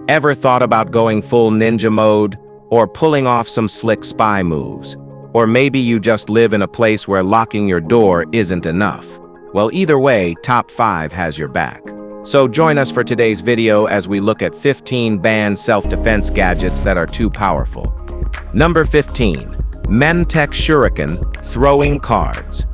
Ever thought about going full ninja mode? Or pulling off some slick spy moves? Or maybe you just live in a place where locking your door isn't enough. Well, either way, Top 5 has your back. So join us for today's video as we look at 15 banned self-defense gadgets that are too powerful. Number 15. Mtech Shuriken Throwing Cards.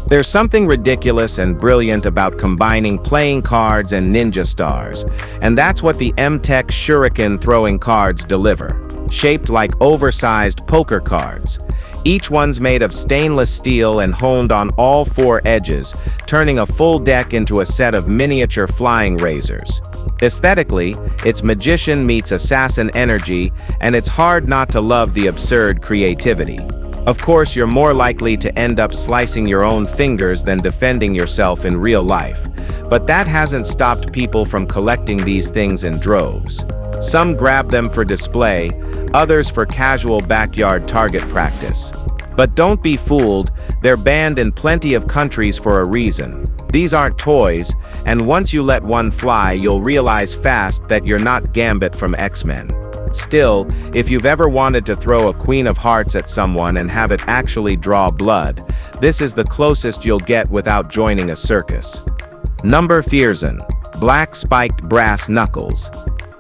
There's something ridiculous and brilliant about combining playing cards and ninja stars, and that's what the Mtech Shuriken throwing cards deliver. Shaped like oversized poker cards. Each one's made of stainless steel and honed on all 4 edges, turning a full deck into a set of miniature flying razors. Aesthetically, it's magician meets assassin energy, and it's hard not to love the absurd creativity. Of course, you're more likely to end up slicing your own fingers than defending yourself in real life. But that hasn't stopped people from collecting these things in droves. Some grab them for display, others for casual backyard target practice. But don't be fooled, they're banned in plenty of countries for a reason. These aren't toys, and once you let one fly, you'll realize fast that you're not Gambit from X-Men. Still, if you've ever wanted to throw a Queen of Hearts at someone and have it actually draw blood, this is the closest you'll get without joining a circus. Number 14. Black Spiked Brass Knuckles.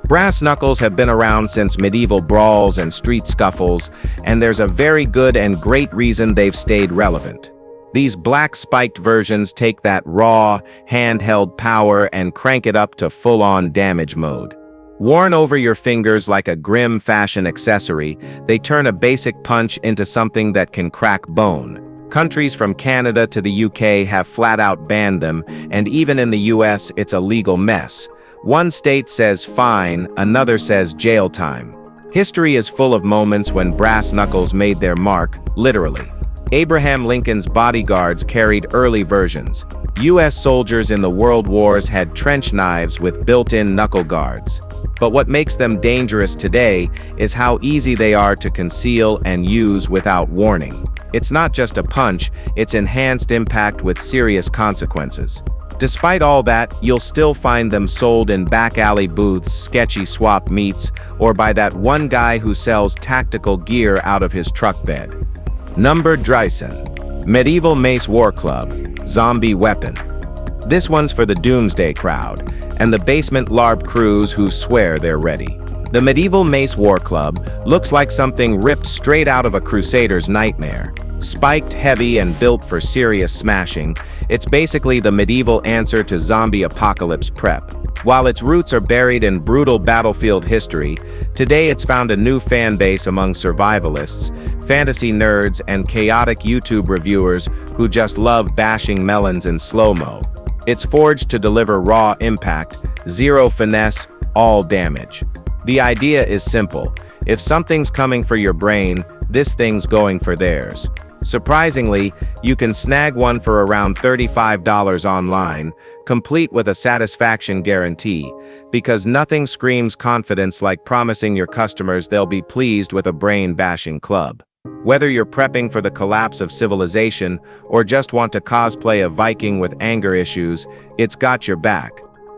Brass knuckles have been around since medieval brawls and street scuffles, and there's a very good and great reason they've stayed relevant. These black spiked versions take that raw, handheld power and crank it up to full-on damage mode. Worn over your fingers like a grim fashion accessory, they turn a basic punch into something that can crack bone. Countries from Canada to the UK have flat-out banned them, and even in the US it's a legal mess. One state says fine, another says jail time. History is full of moments when brass knuckles made their mark, literally. Abraham Lincoln's bodyguards carried early versions. US soldiers in the World Wars had trench knives with built-in knuckle guards. But what makes them dangerous today is how easy they are to conceal and use without warning. It's not just a punch, it's enhanced impact with serious consequences. Despite all that, you'll still find them sold in back alley booths, sketchy swap meets, or by that one guy who sells tactical gear out of his truck bed. Number 13. Medieval Mace War Club Zombie Weapon. This one's for the doomsday crowd, and the basement LARP crews who swear they're ready. The Medieval Mace War Club looks like something ripped straight out of a crusader's nightmare. Spiked, heavy, and built for serious smashing, it's basically the medieval answer to zombie apocalypse prep. While its roots are buried in brutal battlefield history, today it's found a new fan base among survivalists, fantasy nerds, and chaotic YouTube reviewers who just love bashing melons in slow-mo. It's forged to deliver raw impact, zero finesse, all damage. The idea is simple. If something's coming for your brain, this thing's going for theirs. Surprisingly, you can snag one for around $35 online, complete with a satisfaction guarantee, because nothing screams confidence like promising your customers they'll be pleased with a brain-bashing club. Whether you're prepping for the collapse of civilization or just want to cosplay a Viking with anger issues, it's got your back.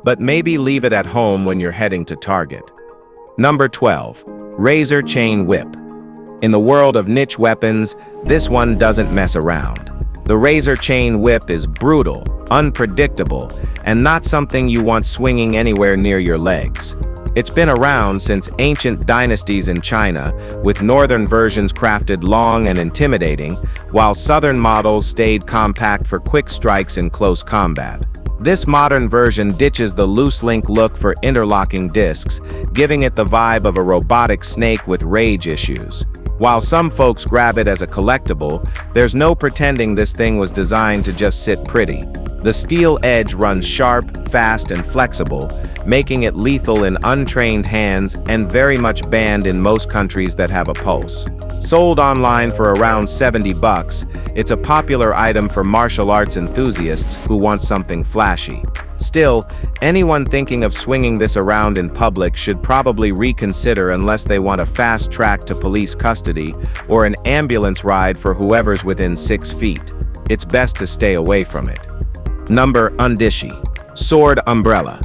But maybe leave it at home when you're heading to Target. Number 12. Razor Chain Whip. In the world of niche weapons, this one doesn't mess around. The razor chain whip is brutal, unpredictable, and not something you want swinging anywhere near your legs. It's been around since ancient dynasties in China, with northern versions crafted long and intimidating, while southern models stayed compact for quick strikes in close combat. This modern version ditches the loose link look for interlocking discs, giving it the vibe of a robotic snake with rage issues. While some folks grab it as a collectible, there's no pretending this thing was designed to just sit pretty. The steel edge runs sharp, fast, and flexible, making it lethal in untrained hands and very much banned in most countries that have a pulse. Sold online for around $70, it's a popular item for martial arts enthusiasts who want something flashy. Still, anyone thinking of swinging this around in public should probably reconsider unless they want a fast track to police custody or an ambulance ride for whoever's within 6 feet. It's best to stay away from it. Number 11. Sword Umbrella.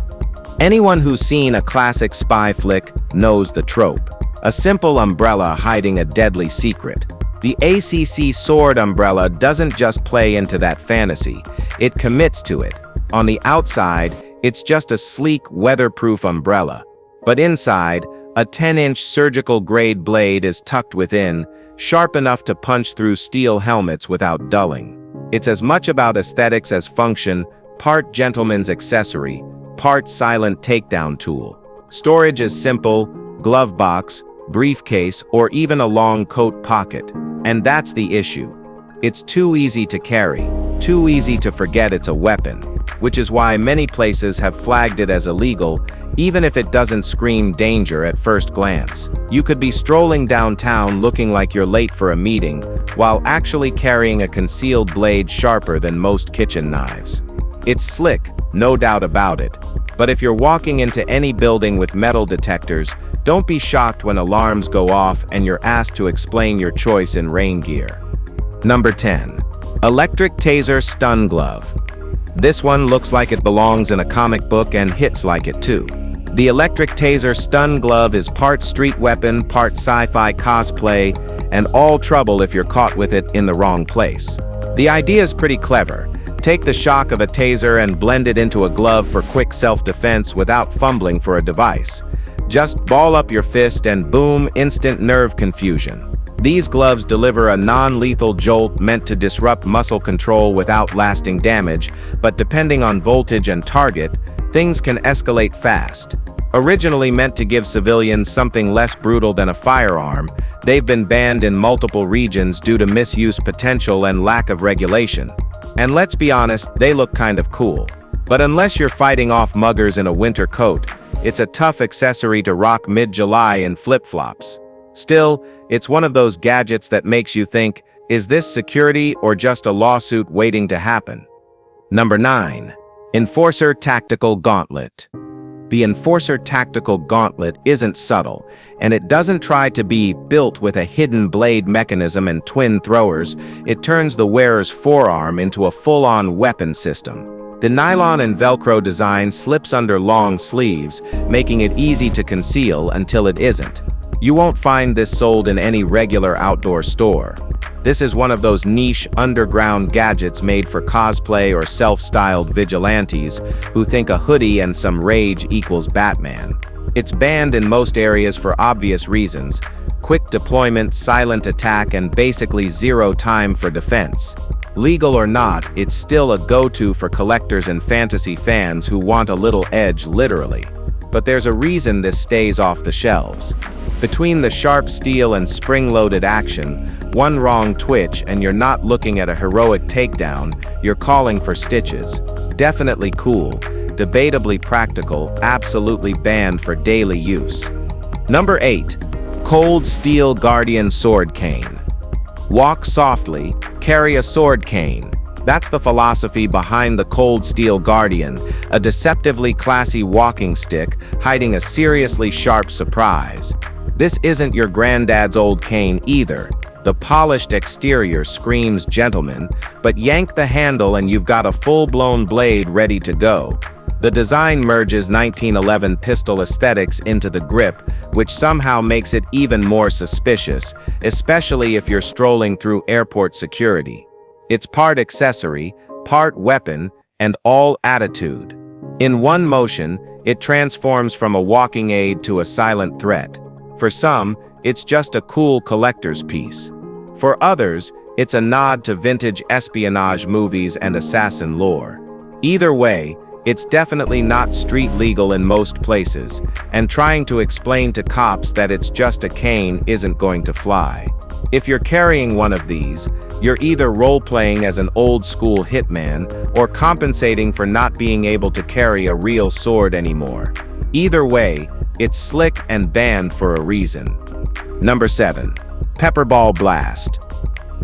Anyone who's seen a classic spy flick knows the trope. A simple umbrella hiding a deadly secret. The t.a.s.e.r umbrella doesn't just play into that fantasy, it commits to it. On the outside, it's just a sleek, weatherproof umbrella. But inside, a 10-inch surgical-grade blade is tucked within, sharp enough to punch through steel helmets without dulling. It's as much about aesthetics as function, part gentleman's accessory, part silent takedown tool. Storage is simple: glove box, briefcase, or even a long coat pocket. And that's the issue. It's too easy to carry, too easy to forget it's a weapon, which is why many places have flagged it as illegal, even if it doesn't scream danger at first glance. You could be strolling downtown looking like you're late for a meeting, while actually carrying a concealed blade sharper than most kitchen knives. It's slick, no doubt about it. But if you're walking into any building with metal detectors, don't be shocked when alarms go off and you're asked to explain your choice in rain gear. Number 10. Electric Taser Stun Glove. This one looks like it belongs in a comic book and hits like it too. The Electric Taser Stun Glove is part street weapon, part sci-fi cosplay, and all trouble if you're caught with it in the wrong place. The idea is pretty clever. Take the shock of a taser and blend it into a glove for quick self-defense without fumbling for a device. Just ball up your fist and boom, instant nerve confusion. These gloves deliver a non-lethal jolt meant to disrupt muscle control without lasting damage, but depending on voltage and target, things can escalate fast. Originally meant to give civilians something less brutal than a firearm, they've been banned in multiple regions due to misuse potential and lack of regulation. And let's be honest, they look kind of cool. But unless you're fighting off muggers in a winter coat, it's a tough accessory to rock mid-July in flip-flops. Still, it's one of those gadgets that makes you think, is this security or just a lawsuit waiting to happen? Number 9. Enforcer Tactical Gauntlet. The Enforcer Tactical Gauntlet isn't subtle, and it doesn't try to be built with a hidden blade mechanism and twin throwers. It turns the wearer's forearm into a full-on weapon system. The nylon and Velcro design slips under long sleeves, making it easy to conceal until it isn't. You won't find this sold in any regular outdoor store. This is one of those niche, underground gadgets made for cosplay or self-styled vigilantes who think a hoodie and some rage equals Batman. It's banned in most areas for obvious reasons: quick deployment, silent attack, and basically zero time for defense. Legal or not, it's still a go-to for collectors and fantasy fans who want a little edge, literally. But there's a reason this stays off the shelves. Between the sharp steel and spring-loaded action, one wrong twitch and you're not looking at a heroic takedown, you're calling for stitches. Definitely cool, debatably practical, absolutely banned for daily use. Number 8. Cold Steel Guardian Sword Cane. Walk softly, carry a sword cane. That's the philosophy behind the Cold Steel Guardian, a deceptively classy walking stick hiding a seriously sharp surprise. This isn't your granddad's old cane either. The polished exterior screams gentleman, but yank the handle and you've got a full-blown blade ready to go. The design merges 1911 pistol aesthetics into the grip, which somehow makes it even more suspicious, especially if you're strolling through airport security. It's part accessory, part weapon, and all attitude. In one motion, it transforms from a walking aid to a silent threat. For some, it's just a cool collector's piece. For others, it's a nod to vintage espionage movies and assassin lore. Either way, it's definitely not street legal in most places, and trying to explain to cops that it's just a cane isn't going to fly. If you're carrying one of these, you're either role-playing as an old-school hitman or compensating for not being able to carry a real sword anymore. Either way, it's slick and banned for a reason. Number 7. Pepperball Blast.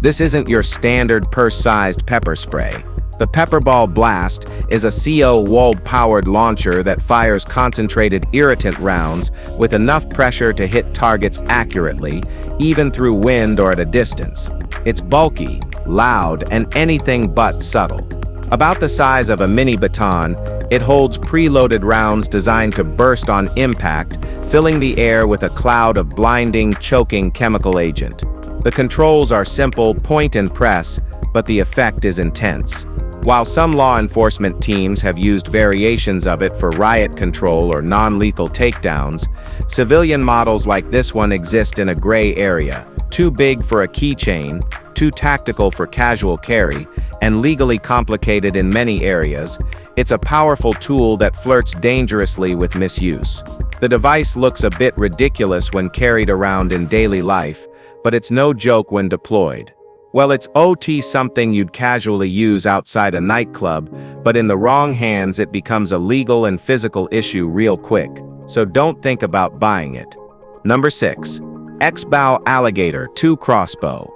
This isn't your standard purse-sized pepper spray. The Pepperball Blast is a CO wall-powered launcher that fires concentrated irritant rounds with enough pressure to hit targets accurately, even through wind or at a distance. It's bulky, loud, and anything but subtle. About the size of a mini baton, It holds preloaded rounds designed to burst on impact, filling the air with a cloud of blinding, choking chemical agent. The controls are simple, point and press, but the effect is intense. While some law enforcement teams have used variations of it for riot control or non-lethal takedowns, civilian models like this one exist in a gray area, too big for a keychain, too tactical for casual carry, and legally complicated in many areas. It's a powerful tool that flirts dangerously with misuse. The device looks a bit ridiculous when carried around in daily life, but it's no joke when deployed. Well, it's something you'd casually use outside a nightclub, but in the wrong hands it becomes a legal and physical issue real quick, so don't think about buying it. Number 6. XBA Alligator 2 Crossbow.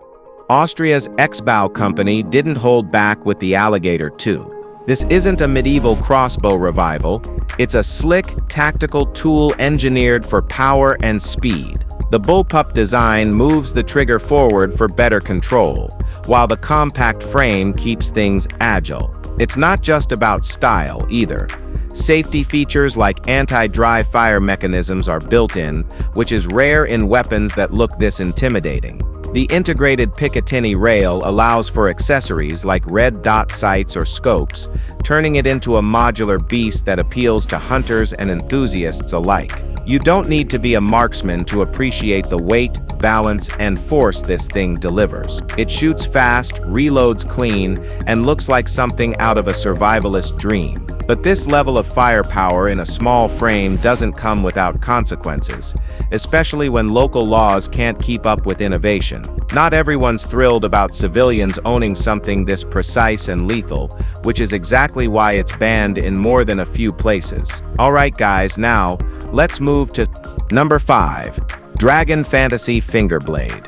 Austria's XBA company didn't hold back with the Alligator 2. This isn't a medieval crossbow revival, it's a slick, tactical tool engineered for power and speed. The bullpup design moves the trigger forward for better control, while the compact frame keeps things agile. It's not just about style, either. Safety features like anti-dry fire mechanisms are built in, which is rare in weapons that look this intimidating. The integrated Picatinny rail allows for accessories like red dot sights or scopes, turning it into a modular beast that appeals to hunters and enthusiasts alike. You don't need to be a marksman to appreciate the weight, balance, and force this thing delivers. It shoots fast, reloads clean, and looks like something out of a survivalist dream. But this level of firepower in a small frame doesn't come without consequences, especially when local laws can't keep up with innovation. Not everyone's thrilled about civilians owning something this precise and lethal, which is exactly why it's banned in more than a few places. Alright guys, now, let's move to number 5. Dragon Fantasy Fingerblade.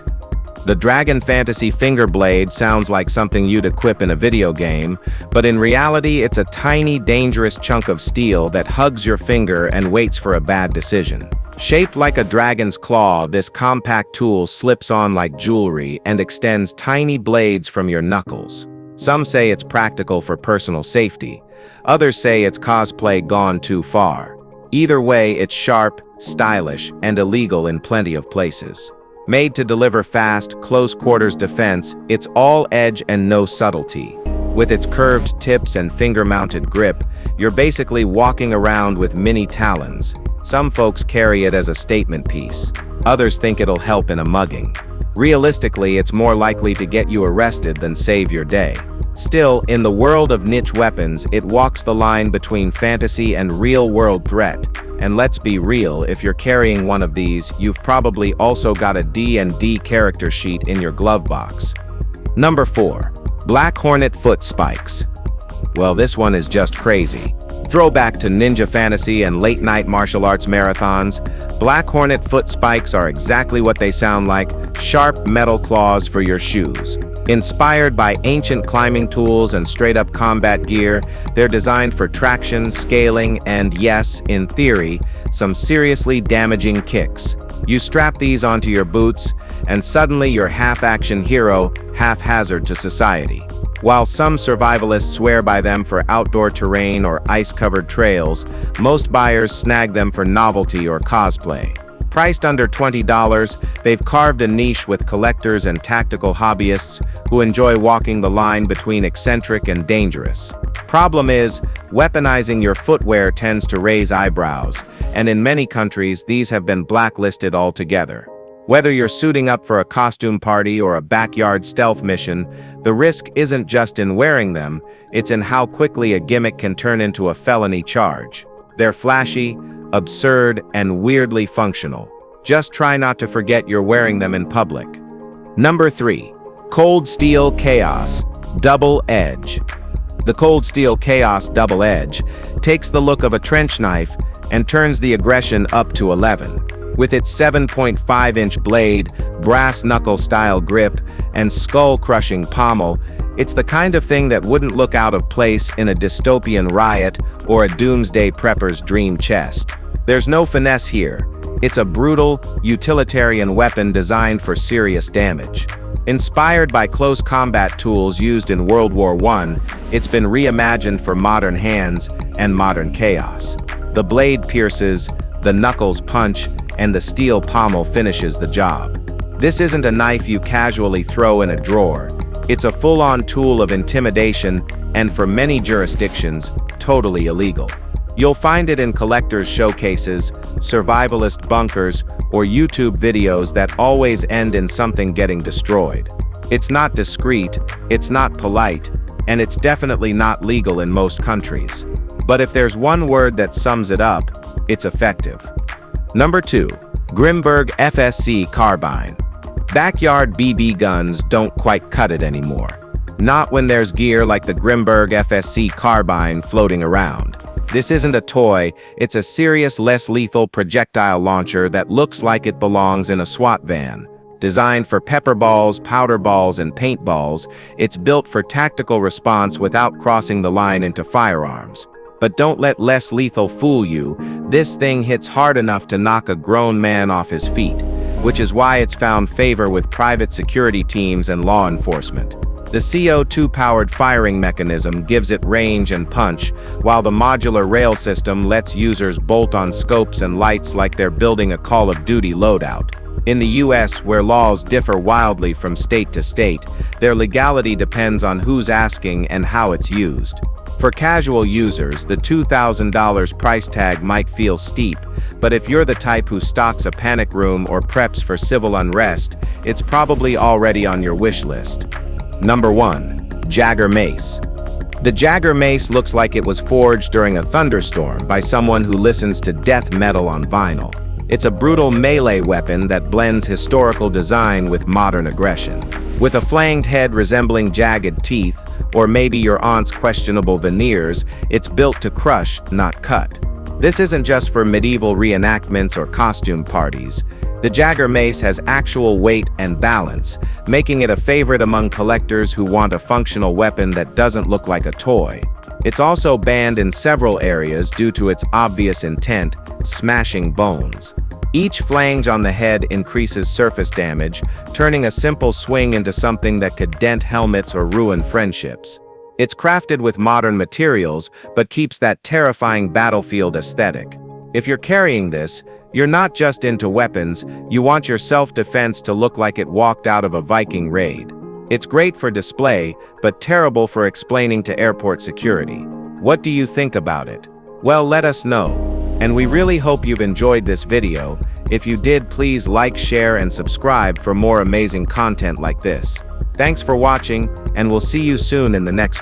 The Dragon Fantasy Fingerblade sounds like something you'd equip in a video game, but in reality it's a tiny, dangerous chunk of steel that hugs your finger and waits for a bad decision. Shaped like a dragon's claw, this compact tool slips on like jewelry and extends tiny blades from your knuckles. Some say it's practical for personal safety. Others say it's cosplay gone too far. Either way, it's sharp, stylish, and illegal in plenty of places. Made to deliver fast, close-quarters defense, it's all edge and no subtlety. With its curved tips and finger-mounted grip, you're basically walking around with mini talons. Some folks carry it as a statement piece. Others think it'll help in a mugging. Realistically, it's more likely to get you arrested than save your day. Still, in the world of niche weapons, it walks the line between fantasy and real-world threat. And let's be real, if you're carrying one of these, you've probably also got a D&D character sheet in your glove box. Number 4. Black Hornet Foot Spikes. Well, this one is just crazy. Throwback to Ninja Fantasy and late-night martial arts marathons, Black Hornet Foot Spikes are exactly what they sound like, sharp metal claws for your shoes. Inspired by ancient climbing tools and straight-up combat gear, they're designed for traction, scaling, and yes, in theory, some seriously damaging kicks. You strap these onto your boots, and suddenly you're half-action hero, half-hazard to society. While some survivalists swear by them for outdoor terrain or ice-covered trails, most buyers snag them for novelty or cosplay. Priced under $20, they've carved a niche with collectors and tactical hobbyists who enjoy walking the line between eccentric and dangerous. Problem is, weaponizing your footwear tends to raise eyebrows, and in many countries these have been blacklisted altogether. Whether you're suiting up for a costume party or a backyard stealth mission, the risk isn't just in wearing them, it's in how quickly a gimmick can turn into a felony charge. They're flashy, absurd, and weirdly functional. Just try not to forget you're wearing them in public. Number 3. Cold Steel Chaos Double Edge. The Cold Steel Chaos Double Edge takes the look of a trench knife and turns the aggression up to 11. With its 7.5-inch blade, brass knuckle-style grip, and skull-crushing pommel, it's the kind of thing that wouldn't look out of place in a dystopian riot or a doomsday prepper's dream chest. There's no finesse here. It's a brutal, utilitarian weapon designed for serious damage. Inspired by close combat tools used in World War I, it's been reimagined for modern hands and modern chaos. The blade pierces, the knuckles punch, and the steel pommel finishes the job. This isn't a knife you casually throw in a drawer. It's a full-on tool of intimidation and, for many jurisdictions, totally illegal. You'll find it in collectors' showcases, survivalist bunkers, or YouTube videos that always end in something getting destroyed. It's not discreet, it's not polite, and it's definitely not legal in most countries. But if there's one word that sums it up, it's effective. Number 2. Grimberg FSC Carbine. Backyard BB guns don't quite cut it anymore. Not when there's gear like the Grimberg FSC Carbine floating around. This isn't a toy, it's a serious, less lethal projectile launcher that looks like it belongs in a SWAT van. Designed for pepper balls, powder balls, and paintballs, it's built for tactical response without crossing the line into firearms. But don't let less lethal fool you. This thing hits hard enough to knock a grown man off his feet, which is why it's found favor with private security teams and law enforcement. The CO2-powered firing mechanism gives it range and punch, while the modular rail system lets users bolt on scopes and lights like they're building a Call of Duty loadout. In the US, where laws differ wildly from state to state, their legality depends on who's asking and how it's used. For casual users, the $2,000 price tag might feel steep, but if you're the type who stocks a panic room or preps for civil unrest, it's probably already on your wish list. Number 1. Jagger Mace. The Jagger Mace looks like it was forged during a thunderstorm by someone who listens to death metal on vinyl. It's a brutal melee weapon that blends historical design with modern aggression. With a flanged head resembling jagged teeth, or maybe your aunt's questionable veneers, it's built to crush, not cut. This isn't just for medieval reenactments or costume parties. The Jagger Mace has actual weight and balance, making it a favorite among collectors who want a functional weapon that doesn't look like a toy. It's also banned in several areas due to its obvious intent, smashing bones. Each flange on the head increases surface damage, turning a simple swing into something that could dent helmets or ruin friendships. It's crafted with modern materials, but keeps that terrifying battlefield aesthetic. If you're carrying this, you're not just into weapons, you want your self-defense to look like it walked out of a Viking raid. It's great for display, but terrible for explaining to airport security. What do you think about it? Well, let us know. And we really hope you've enjoyed this video. If you did, please like, share, and subscribe for more amazing content like this. Thanks for watching, and we'll see you soon in the next one.